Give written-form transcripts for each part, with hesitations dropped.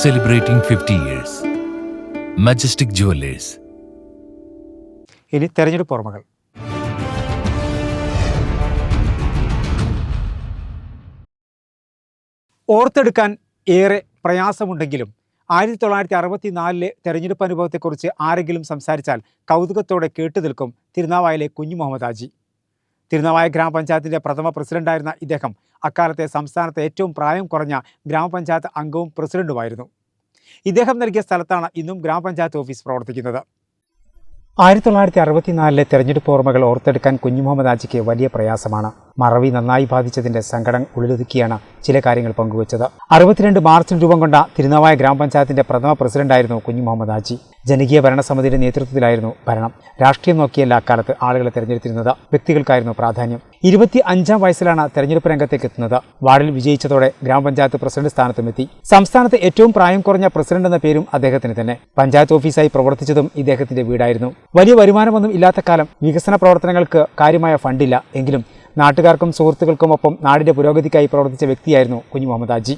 Celebrating 50 years. Majestic Jewelers. ഇനി തെരഞ്ഞെടുപ്പ് ഓർമ്മകൾ. ഓർത്തെടുക്കാൻ ഏറെ പ്രയാസമുണ്ടെങ്കിലും 1964 തെരഞ്ഞെടുപ്പ് അനുഭവത്തെക്കുറിച്ച് ആരെങ്കിലും സംസാരിച്ചാൽ കൗതുകത്തോടെ കേട്ടുനിൽക്കും തിരുനാവായയിലെ കുഞ്ഞു മുഹമ്മദ് ഹാജി. തിരുനാവായ ഗ്രാമപഞ്ചായത്തിൻ്റെ പ്രഥമ പ്രസിഡന്റായിരുന്ന ഇദ്ദേഹം അക്കാലത്തെ സംസ്ഥാനത്തെ ഏറ്റവും പ്രായം കുറഞ്ഞ ഗ്രാമപഞ്ചായത്ത് അംഗവും പ്രസിഡന്റുമായിരുന്നു. ഇദ്ദേഹം നൽകിയ സ്ഥലത്താണ് ഇന്നും ഗ്രാമപഞ്ചായത്ത് ഓഫീസ് പ്രവർത്തിക്കുന്നത്. 1964 തെരഞ്ഞെടുപ്പ് ഓർമ്മകൾ ഓർത്തെടുക്കാൻ കുഞ്ഞു മുഹമ്മദ് ഹാജിക്ക് വലിയ പ്രയാസമാണ്. മറവി നന്നായി ബാധിച്ചതിന്റെ സങ്കടം ഉള്ളിലൊതുക്കിയാണ് ചില കാര്യങ്ങൾ പങ്കുവച്ചത്. 62 മാർച്ചിൽ രൂപം കൊണ്ട തിരുനാവായ ഗ്രാമപഞ്ചായത്തിന്റെ പ്രഥമ പ്രസിഡന്റായിരുന്നു കുഞ്ഞു മുഹമ്മദ് ഹാജി. ജനകീയ ഭരണസമിതിയുടെ നേതൃത്വത്തിലായിരുന്നു ഭരണം. രാഷ്ട്രീയം നോക്കിയല്ല അക്കാലത്ത് ആളുകളെ തെരഞ്ഞെടുത്തിരുന്നത്, വ്യക്തികൾക്കായിരുന്നു പ്രാധാന്യം. 25-ാം വയസ്സിലാണ് തെരഞ്ഞെടുപ്പ് രംഗത്തേക്ക് എത്തുന്നത്. വാർഡിൽ വിജയിച്ചതോടെ ഗ്രാമപഞ്ചായത്ത് പ്രസിഡന്റ് സ്ഥാനത്തുമെത്തി. സംസ്ഥാനത്തെ ഏറ്റവും പ്രായം കുറഞ്ഞ പ്രസിഡന്റ് എന്ന പേരും അദ്ദേഹത്തിന് തന്നെ. പഞ്ചായത്ത് ഓഫീസായി പ്രവർത്തിച്ചതും ഇദ്ദേഹത്തിന്റെ വീടായിരുന്നു. വലിയ വരുമാനമൊന്നും ഇല്ലാത്ത കാലം വികസന പ്രവർത്തനങ്ങൾക്ക് കാര്യമായ ഫണ്ടില്ല. എങ്കിലും നാട്ടുകാർക്കും സുഹൃത്തുക്കൾക്കുമൊപ്പം നാടിന്റെ പുരോഗതിക്കായി പ്രവർത്തിച്ച വ്യക്തിയായിരുന്നു കുഞ്ഞു മുഹമ്മദ് ഹാജി.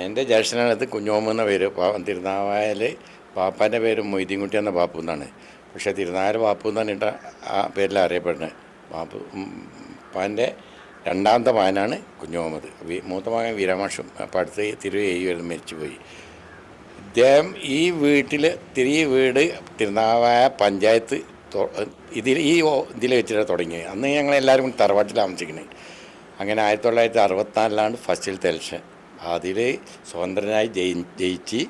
എൻ്റെ ജ്യേഷ്ഠനകത്ത് കുഞ്ഞുമുഹമ്മദ് എന്ന പേര്. തിരുനാവായയിൽ പാപ്പാൻ്റെ പേര് മൊയ്തീൻകുട്ടി എന്ന ബാപ്പു എന്നാണ്. പക്ഷേ തിരുനാവായ ബാപ്പു എന്നാണ് ഇട്ട ആ പേരിൽ അറിയപ്പെടുന്നത്. ബാപ്പു പാൻ്റെ രണ്ടാമത്തെ മകനാണ് കുഞ്ഞു മുഹമ്മദ്. മൂത്ത മകൻ വീരമാഷും. അപ്പോൾ അടുത്ത് തിരുവേഴും മരിച്ചുപോയി. ഇദ്ദേഹം ഈ വീട്ടിൽ വീട് തിരുനാവായ പഞ്ചായത്ത് ഇതിൽ വെച്ചിട്ട് തുടങ്ങി. അന്ന് ഞങ്ങളെല്ലാവരും തറവാട്ടിൽ താമസിക്കുന്നത്. അങ്ങനെ 1964 ഫസ്റ്റിലത്തെ ഇലക്ഷൻ. അതിൽ സ്വതന്ത്രനായി ജയിച്ച്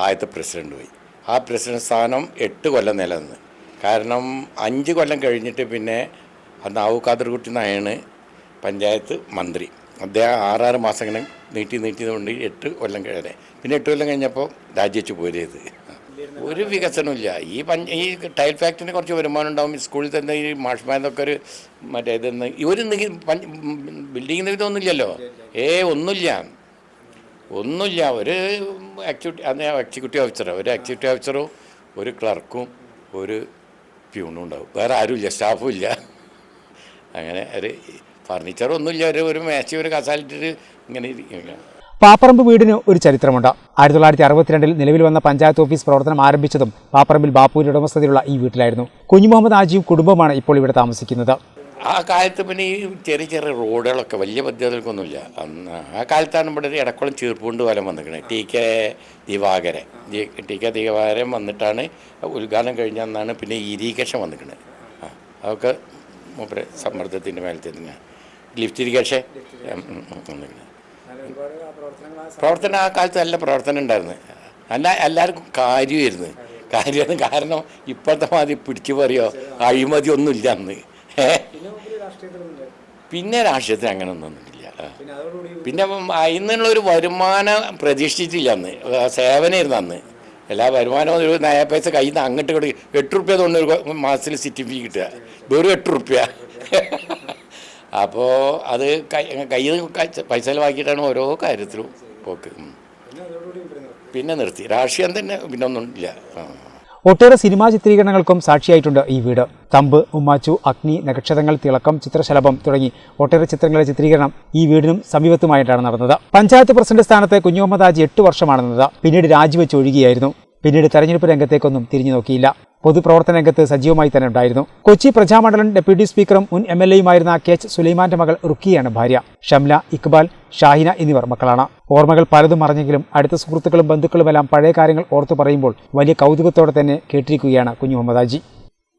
ആദ്യത്തെ പ്രസിഡന്റ് പോയി. ആ പ്രസിഡന്റ് സ്ഥാനം 8 കൊല്ലം നിലനിന്ന്. കാരണം 5 കൊല്ലം കഴിഞ്ഞിട്ട് പിന്നെ അന്ന് ഖാദർകുട്ടി നായാണ് പഞ്ചായത്ത് മന്ത്രി. അദ്ദേഹം 6 മാസം ഇങ്ങനെ നീട്ടിയതുകൊണ്ട് 8 കൊല്ലം കഴിഞ്ഞേ. പിന്നെ 8 കൊല്ലം കഴിഞ്ഞപ്പോൾ രാജിവെച്ച് പോയത്. ഒരു വികസനമില്ല. ഈ ടൈൽ ഫാക്ടറിന് കുറച്ച് വരുമാനം ഉണ്ടാവും. സ്കൂളിൽ തന്നെ ഈ മാഷ്മാരൊക്കെ ഒരു മറ്റേ ഇതെന്ന് ഒരു ബിൽഡിംഗ് നികുതിയൊന്നുമില്ലല്ലോ. ഒന്നുമില്ല. ഒരു എക്സിക്യൂട്ടീവ് ഓഫീസറും ഒരു ക്ലർക്കും ഒരു പ്യൂണും ഉണ്ടാവും. വേറെ ആരുമില്ല, സ്റ്റാഫും ഇല്ല. അങ്ങനെ ഒരു ഫർണിച്ചറൊന്നുമില്ല. ഒരു മേശ ഒരു കസാലിട്ടിട്ട് ഇങ്ങനെ ഇരിക്കുക. പാപ്പറമ്പ് വീടിന് ഒരു ചരിത്രമുണ്ട്. 1962 നിലവിൽ വന്ന പഞ്ചായത്ത് ഓഫീസ് പ്രവർത്തനം ആരംഭിച്ചതും പാപ്പറമ്പിൽ ബാപ്പുവിന്റെ ഉടമസ്ഥതയിലുള്ള ഈ വീട്ടിലായിരുന്നു. കുഞ്ഞു മുഹമ്മദ് ഹാജിയും കുടുംബമാണ് ഇപ്പോൾ ഇവിടെ താമസിക്കുന്നത്. ആ കാലത്ത് പിന്നെ ഈ ചെറിയ റോഡുകളൊക്കെ വലിയ പദ്ധതികൾക്കൊന്നുമില്ല. ആ കാലത്താണ് ഇവിടെ ഇടക്കുളം ചീർപ്പുകൊണ്ട് വലം വന്നിരിക്കുന്നത്. ടി കെ ദിവാകരൻ വന്നിട്ടാണ് ഉദ്ഘാടനം കഴിഞ്ഞാണ് പിന്നെ ഇറിഗേഷൻ വന്നിരിക്കുന്നത്. അതൊക്കെ മൂപ്പരെ സമ്മർദ്ദത്തിൻ്റെ മേലത്തെ തന്നെയാണ്. ലിഫ്റ്റ് ഇറിഗേഷൻ വന്നിരിക്കുന്നത്. പ്രവർത്തനം ആ കാലത്ത് നല്ല പ്രവർത്തനം ഉണ്ടായിരുന്നു. എല്ലാവർക്കും കാര്യമായിരുന്നു. കാരണം ഇപ്പോഴത്തെ മാതിരി പിടിച്ചു പറയോ അഴിമതി ഒന്നും ഇല്ല അന്ന്. പിന്നെ രാഷ്ട്രീയത്തിന് അങ്ങനെ ഒന്നുമില്ല. പിന്നെ അതിന്നുള്ളൊരു വരുമാനം പ്രതീക്ഷിച്ചിട്ടില്ല. അന്ന് സേവനമായിരുന്നു. അന്ന് എല്ലാ വരുമാനവും ഒരു നയ പൈസ കയ്യിൽ നിന്ന് അങ്ങോട്ട് കൂടി 8 റുപ്യ തോന്നുന്നു ഒരു മാസത്തിൽ സിറ്റിഫിക്കറ്റ് കിട്ടുക. വെറും 8 റുപ്യ. അപ്പോൾ അത് കയ്യിൽ പൈസ ചെലവാക്കിയിട്ടാണ് ഓരോ കാര്യത്തിലും പോക്ക്. പിന്നെ നിർത്തി. രാഷ്ട്രീയം തന്നെ പിന്നെ ഒന്നും ഇല്ല. ഒട്ടേറെ സിനിമാ ചിത്രീകരണങ്ങൾക്കും സാക്ഷിയായിട്ടുണ്ട് ഈ വീട്. തമ്പ്, ഉമ്മാച്ചു, അഗ്നി, നക്ഷത്രങ്ങൾ, തിളക്കം, ചിത്രശലഭം തുടങ്ങി ഒട്ടേറെ ചിത്രങ്ങളുടെ ചിത്രീകരണം ഈ വീടിനും സമീപത്തുമായിട്ടാണ് നടന്നത്. പഞ്ചായത്ത് പ്രസിഡന്റ് സ്ഥാനത്ത് കുഞ്ഞു മുഹമ്മദ് ഹാജി 8 വർഷമാണ് നിന്നത്. പിന്നീട് രാജിവെച്ച് ഒഴുകിയായിരുന്നു. പിന്നീട് തെരഞ്ഞെടുപ്പ് രംഗത്തേക്കൊന്നും തിരിഞ്ഞു നോക്കിയില്ല. പൊതുപ്രവർത്തന രംഗത്ത് സജീവമായി തന്നെ ഉണ്ടായിരുന്നു. കൊച്ചി പ്രജാമണ്ഡലം ഡെപ്യൂട്ടി സ്പീക്കറും മുൻ MLAയുമായിരുന്ന KH സുലൈമാന്റെ മകൾ റുക്കിയാണ് ഭാര്യ. ഷംല, ഇക്ബാൽ, ഷാഹിന എന്നിവർ മക്കളാണ്. ഓർമ്മകൾ പലതും മറഞ്ഞെങ്കിലും അടുത്ത സുഹൃത്തുക്കളും ബന്ധുക്കളുമെല്ലാം പഴയ കാര്യങ്ങൾ ഓർത്തു പറയുമ്പോൾ വലിയ കൗതുകത്തോടെ തന്നെ കേട്ടിരിക്കുകയാണ് കുഞ്ഞു മുഹമ്മദ് ഹാജി.